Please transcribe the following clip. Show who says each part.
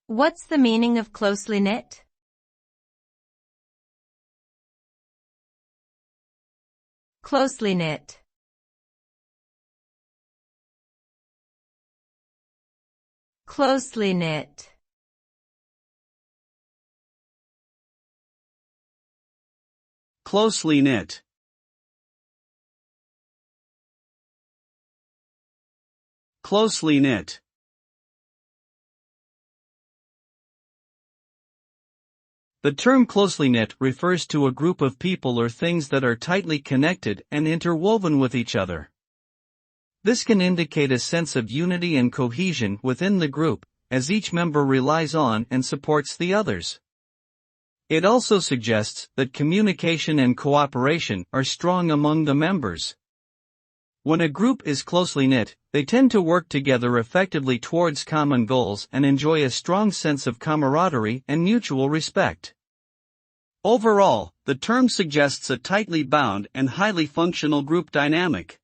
Speaker 1: What's the meaning of closely knit? Closely knit. Closely knit.
Speaker 2: Closely knit. Closely knit. The term closely knit refers to a group of people or things that are tightly connected and interwoven with each other. This can indicate a sense of unity and cohesion within the group, as each member relies on and supports the others. It also suggests that communication and cooperation are strong among the members. When a group is closely knit, they tend to work together effectively towards common goals and enjoy a strong sense of camaraderie and mutual respect. Overall, the term suggests a tightly bound and highly functional group dynamic.